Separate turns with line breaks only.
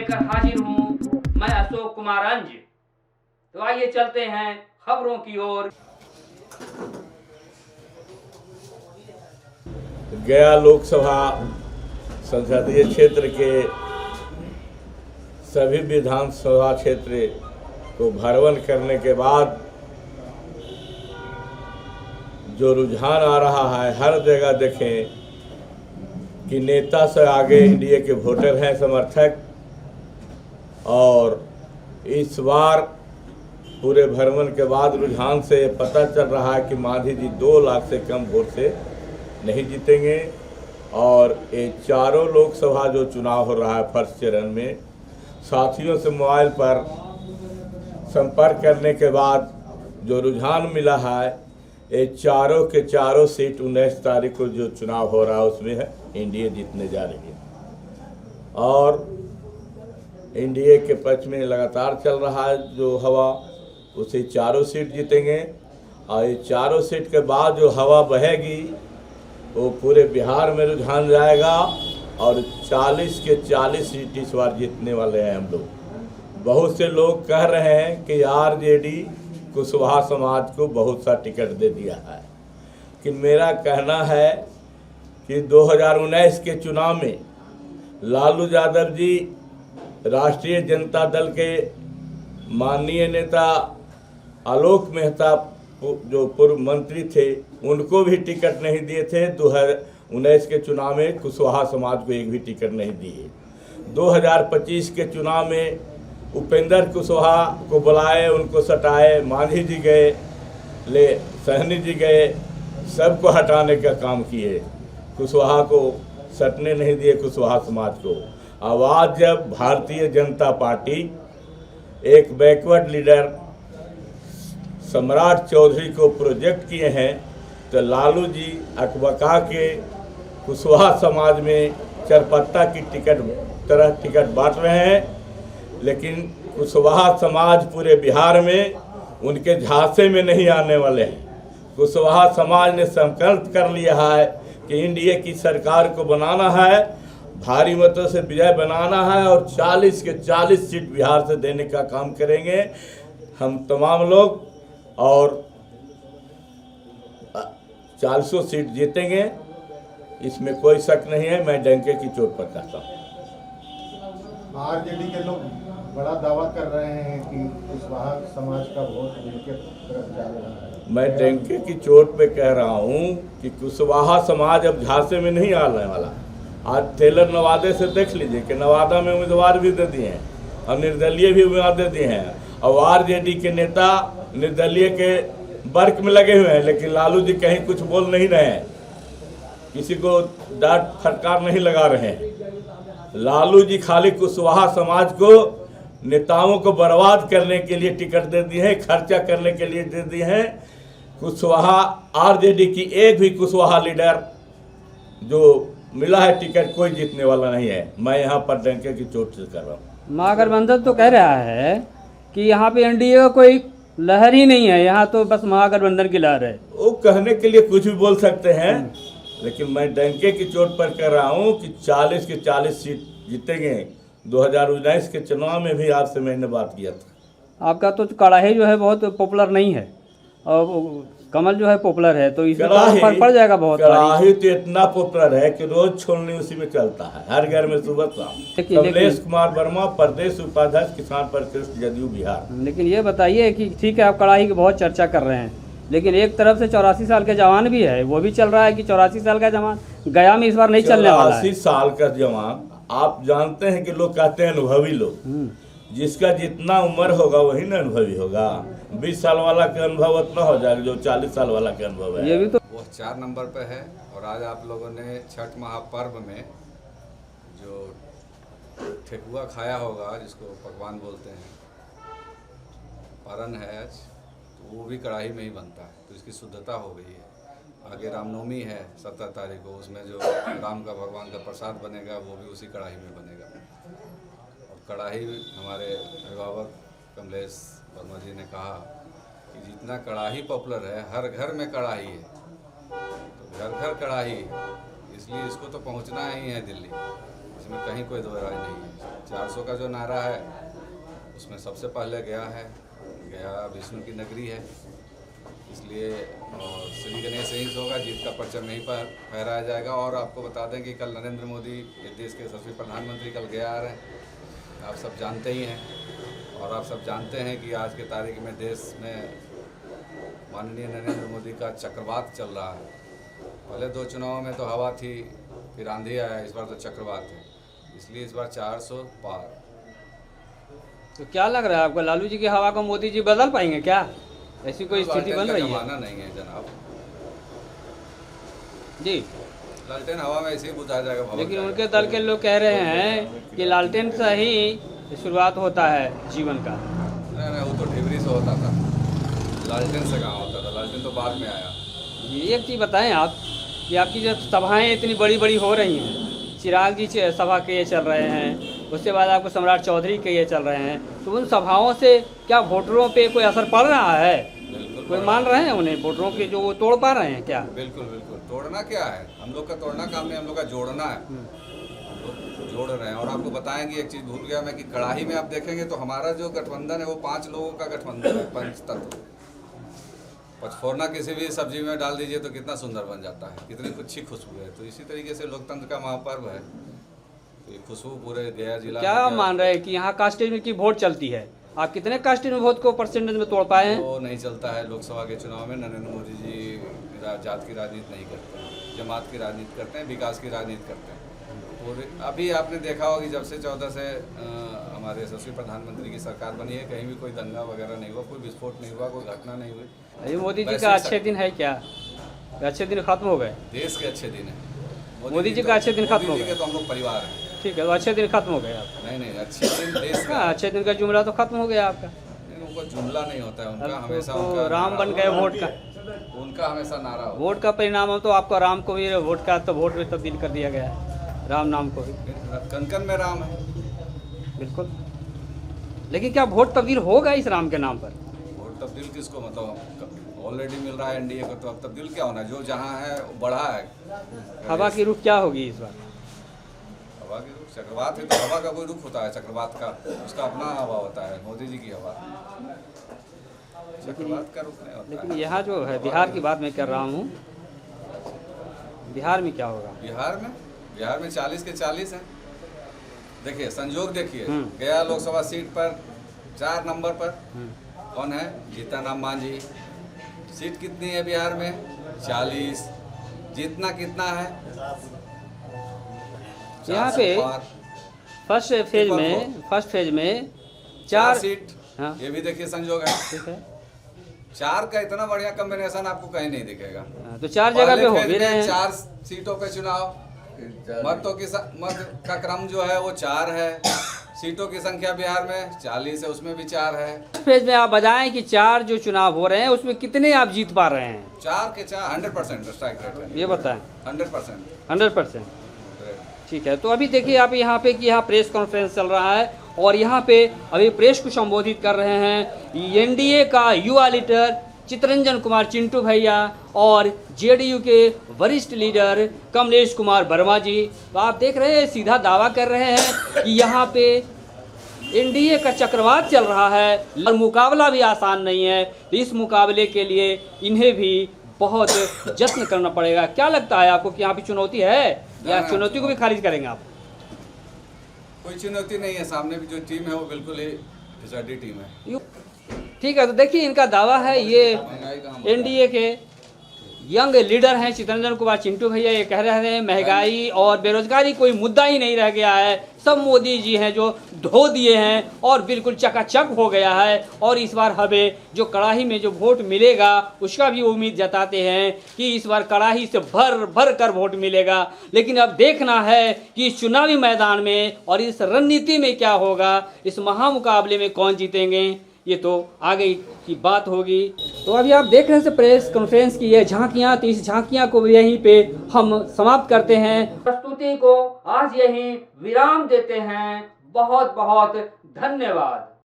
लेकर हाजिर हूँ मैं अशोक कुमार अंज। तो आइए चलते हैं खबरों की ओर।
गया लोकसभा संसदीय क्षेत्र के सभी विधानसभा क्षेत्र को भरवन करने के बाद जो रुझान आ रहा है, हर जगह देखें कि नेता से आगे एनडीए के वोटर हैं, समर्थक। और इस बार पूरे भरवन के बाद रुझान से पता चल रहा है कि मांझी जी 2 लाख से कम वोट से नहीं जीतेंगे। और ये चारों लोकसभा जो चुनाव हो रहा है फर्स्ट चरण में, साथियों से मोबाइल पर संपर्क करने के बाद जो रुझान मिला है, ये चारों के चारों सीट 19 तारीख को जो चुनाव हो रहा है उसमें है एनडीए जीतने जा रही है। और एनडीए के पक्ष में लगातार चल रहा है जो हवा, उसे चारों सीट जीतेंगे। और ये चारों सीट के बाद जो हवा बहेगी वो पूरे बिहार में रुझान जाएगा और 40 के 40 सीट इस बार जीतने वाले हैं हम लोग। बहुत से लोग कह रहे हैं कि आरजेडी कुशवाहा समाज को बहुत सा टिकट दे दिया है, कि मेरा कहना है कि 2019 के चुनाव में लालू यादव जी राष्ट्रीय जनता दल के माननीय नेता आलोक मेहता जो पूर्व मंत्री थे, उनको भी टिकट नहीं दिए थे। 2019 के चुनाव में कुशवाहा समाज को एक भी टिकट नहीं दिए। 2025 के चुनाव में उपेंद्र कुशवाहा को बुलाए, उनको सटाए, मांझी जी गए, सहनी जी गए, सबको हटाने का काम किए, कुशवाहा को सटने नहीं दिए कुशवाहा समाज को। अब आज जब भारतीय जनता पार्टी एक बैकवर्ड लीडर सम्राट चौधरी को प्रोजेक्ट किए हैं, तो लालू जी अकबका के कुशवाहा समाज में चरपत्ता की टिकट बांट रहे हैं। लेकिन कुशवाहा समाज पूरे बिहार में उनके झांसे में नहीं आने वाले हैं। कुशवाहा समाज ने संकल्प कर लिया है कि एनडीए की सरकार को बनाना है, भारी मतों से विजय बनाना है और 40 के 40 सीट बिहार से देने का काम करेंगे हम तमाम लोग, और 400 सीट जीतेंगे, इसमें कोई शक नहीं है। मैं डंके की चोट पर कहता हूँ।
आरजेडी के लोग बड़ा दावा कर रहे हैं कि कुशवाहा समाज का वोट उनके तरफ जा रहा है।
मैं डंके की चोट पे कह रहा हूँ कि कुशवाहा समाज अब झांसे में नहीं आने वाला। आज टेलर नवादे से देख लीजिए कि नवादा में उम्मीदवार भी दे दिए हैं और निर्दलीय भी उम्मीदवार दे दिए हैं, और आरजेडी के नेता निर्दलीय के वर्क में लगे हुए हैं। लेकिन लालू जी कहीं कुछ बोल नहीं रहे हैं, किसी को डांट फटकार नहीं लगा रहे हैं। लालू जी खाली कुशवाहा समाज को, नेताओं को बर्बाद करने के लिए टिकट दे दिए हैं, खर्चा करने के लिए दे दिए हैं। कुशवाहा आरजेडी की एक भी कुशवाहा लीडर जो मिला है टिकट, कोई जीतने वाला नहीं है। मैं यहाँ पर डंके की चोट से कर रहा हूँ।
महागठबंधन तो कह रहा है कि यहाँ पे एनडीए का कोई लहर ही नहीं है, यहाँ तो बस महागठबंधन की लहर है।
वो कहने के लिए कुछ भी बोल सकते हैं, लेकिन मैं डंके की चोट पर कह रहा हूँ कि 40 के 40 सीट जीतेंगे। 2019 के चुनाव में भी आपसे मैंने बात किया था।
आपका तो कड़ाही जो है बहुत पॉपुलर नहीं है और कमल जो है पॉपुलर है, तो इसमें फर्क पड़ जाएगा बहुत।
कड़ाही तो इतना पॉपुलर है कि रोज छोड़ने उसी में चलता है, हर घर में सुबह शाम। कमलेश कुमार वर्मा, प्रदेश उपाध्यक्ष, किसान परिषद, जदयू बिहार।
लेकिन ये बताइए कि ठीक है, आप कड़ाही की बहुत चर्चा कर रहे हैं, लेकिन एक तरफ से 84 साल के जवान भी है, वो भी चल रहा है कि 84 साल का जवान गया में इस बार नहीं चलने वाला है।
84 साल का जवान, आप जानते हैं कि लोग कहते हैं अनुभवी लोग, जिसका जितना उम्र होगा वही ना अनुभवी होगा। 20 साल वाला का अनुभव उतना हो जाएगा जो 40 साल वाला का अनुभव है।
ये भी तो
वो 4 नंबर पे है। और आज आप लोगों ने छठ महापर्व में जो ठेकुआ खाया होगा, जिसको पकवान बोलते हैं, परन है आज, तो वो भी कढ़ाई में ही बनता है, तो इसकी शुद्धता हो गई है। आगे रामनवमी है 17 तारीख को, उसमें जो राम का भगवान का प्रसाद बनेगा वो भी उसी कढ़ाई में बनेगा। और कढ़ाई, हमारे अभिभावक कमलेश वर्मा जी ने कहा कि जितना कढ़ाई पॉपुलर है, हर घर में कढ़ाई है, तो घर घर कढ़ाई, इसलिए इसको तो पहुंचना ही है दिल्ली। इसमें कहीं कोई दो राय नहीं है। 400 का जो नारा है उसमें सबसे पहले गया विष्णु की नगरी है, इसलिए और श्री गणेश यहीं से होगा, जीत का परचम नहीं फहराया जाएगा। और आपको बता दें कि कल नरेंद्र मोदी, ये देश के यशस्वी प्रधानमंत्री, कल गया आ रहे हैं, आप सब जानते ही हैं। और आप सब जानते हैं कि आज के तारीख में देश में माननीय नरेंद्र मोदी का चक्रवात चल रहा है। पहले 2 चुनावों में तो हवा थी, फिर आंधी आया, इस बार तो चक्रवात है, इसलिए इस बार 400 पार।
तो क्या लग रहा है आपको, लालू जी की हवा को मोदी जी बदल पाएंगे क्या? ऐसी कोई स्थिति बन रही है?
जमाना नहीं है जनाब
जी,
लालटेन हवा में ऐसे ही बुझा जाएगा, भवन
लेकिन
जाएगा।
उनके दल के लोग कह रहे हैं कि लालटेन से ही शुरुआत होता है जीवन का।
नहीं, वो तो ढिबरी से होता था, लालटेन से कहाँ होता था, लालटेन तो बाद में आया।
ये एक चीज़ बताएं आप कि आपकी जो सभाएं इतनी बड़ी बड़ी हो रही हैं, चिराग जी सभा के ये चल रहे हैं, उसके बाद आपको सम्राट चौधरी के ये चल रहे हैं, तो उन सभाओं से क्या वोटरों पे कोई असर पड़ रहा है? कोई मान रहे हैं उन्हें, वोटरों के जो वो तोड़ पा रहे हैं क्या?
बिल्कुल बिल्कुल, तोड़ना क्या है, हम लोग का तोड़ना काम नहीं, हम लोग का जोड़ना है। हम लोग जोड़ रहे हैं। और आपको बताएंगे एक चीज़ भूल गया मैं कि कड़ाही में आप देखेंगे तो हमारा जो गठबंधन है वो 5 लोगों का गठबंधन है, 5 तत्व। पचफोरना किसी भी सब्जी में डाल दीजिए तो कितना सुंदर बन जाता है, कितनी अच्छी खुशबू है। तो इसी तरीके से लोकतंत्र का महापर्व है, तो ये खुशबू पूरे गया जिला
क्या आप मान रहे हैं कि यहाँ कास्टेज की वोट चलती है? आप कितने कास्टेज वोट को परसेंटेज में तोड़ पाए हैं?
वो नहीं चलता है। लोकसभा के चुनाव में नरेंद्र मोदी जी जात की राजनीति नहीं करते हैं, जमात की राजनीति करते हैं, विकास की राजनीति करते हैं। पूरे अभी आपने देखा होगा कि जब से 14 से हमारे यशस्वी प्रधानमंत्री की सरकार बनी है, कहीं भी कोई दंगा वगैरह नहीं हुआ, कोई विस्फोट नहीं हुआ, कोई घटना नहीं हुई।
अभी मोदी जी का अच्छे दिन है क्या? अच्छे दिन खत्म हो गए?
देश के अच्छे दिन है।
मोदी जी का अच्छे दिन खत्म हो गए?
तो हम लोग परिवार हैं।
ठीक है, तो अच्छे दिन खत्म हो गए आप?
नहीं, अच्छे दिन देश का।
हाँ, अच्छे दिन का जुमला तो खत्म हो गया आपका।
उनका जुमला नहीं होता है, उनका
अब
हमेशा
तो
उनका
राम बन गए वोट का,
उनका हमेशा नारा होता है।
वोट का परिणाम हो तो आपका राम को भी वोट का तो वोट में तब्दील कर दिया गया है, राम नाम को भी।
कन कन में राम है।
बिल्कुल, लेकिन क्या वोट तब्दील होगा इस राम के नाम पर?
वोट तब्दील किसको, मतलब ऑलरेडी मिल रहा है एनडीए को, तो अब तब्दील क्या होना है? जो जहाँ है वो बढ़ा है।
हवा की रुख क्या होगी इस बार?
हवा की रुख चक्रवात है, तो हवा का कोई रुख होता है चक्रवात का, उसका अपना हवा होता है। मोदी जी की हवा चक्रवात का रुख नहीं होता।
लेकिन यहाँ जो है बिहार की बात मैं कर रहा हूँ, बिहार में क्या होगा?
बिहार में 40 के 40 हैं। देखिए संजोग देखिए, गया लोकसभा सीट पर 4 नंबर पर कौन है? जीतन राम मांझी। सीट कितनी है बिहार में? 40। जीतना कितना है?
यहाँ पे फर्स्ट फेज में 4
सीट।
हाँ।
ये भी देखिए संजोग है।
ठीक है,
4 का इतना बढ़िया कॉम्बिनेशन आपको कहीं नहीं दिखेगा।
हाँ, तो 4 जगह पे हो भी रहे हैं।
4 सीटों पे चुनाव, मत का क्रम जो है वो 4 है। सीटों की संख्या बिहार में 40 है, उसमें भी 4 है।
फेज में आप बताएं कि 4 जो चुनाव हो रहे हैं उसमें कितने आप जीत पा रहे हैं?
4 के 4 100% स्ट्राइक रेट है।
ये बताएं।
100%।
100%। ठीक है, तो अभी देखिए आप यहाँ पे कि यहाँ प्रेस कॉन्फ्रेंस चल रहा है और यहाँ पे अभी प्रेस को संबोधित कर रहे हैं एनडीए का युवा लीडर चितरंजन कुमार चिंटू भैया और जेडीयू के वरिष्ठ लीडर कमलेश कुमार वर्मा जी। तो आप देख रहे हैं, सीधा दावा कर रहे हैं कि यहाँ पे एनडीए का चक्रवात चल रहा है और मुकाबला भी आसान नहीं है। तो इस मुकाबले के लिए इन्हें भी बहुत जश्न करना पड़ेगा। क्या लगता है आपको कि यहाँ पे चुनौती है या चुनौती को भी खारिज करेंगे आप?
कोई चुनौती नहीं है, सामने भी जो टीम है वो बिल्कुल ही डिसाइडेड टीम है।
ठीक है, तो देखिए इनका दावा है, ये एनडीए के यंग लीडर हैं चितरंजन कुमार चिंटू भैया। ये कह रहे हैं महंगाई और बेरोजगारी कोई मुद्दा ही नहीं रह गया है, सब मोदी जी हैं जो धो दिए हैं और बिल्कुल चकाचक हो गया है। और इस बार हमें जो कड़ाही में जो वोट मिलेगा उसका भी उम्मीद जताते हैं कि इस बार कड़ाही से भर भर कर वोट मिलेगा। लेकिन अब देखना है कि इस चुनावी मैदान में और इस रणनीति में क्या होगा, इस महामुकाबले में कौन जीतेंगे, ये तो आगे की बात होगी। तो अभी आप देख रहे हैं प्रेस कॉन्फ्रेंस की ये झांकियाँ, तो इस झांकियाँ को यहीं पे हम समाप्त करते हैं। प्रस्तुति को आज यहीं विराम देते हैं। बहुत बहुत धन्यवाद।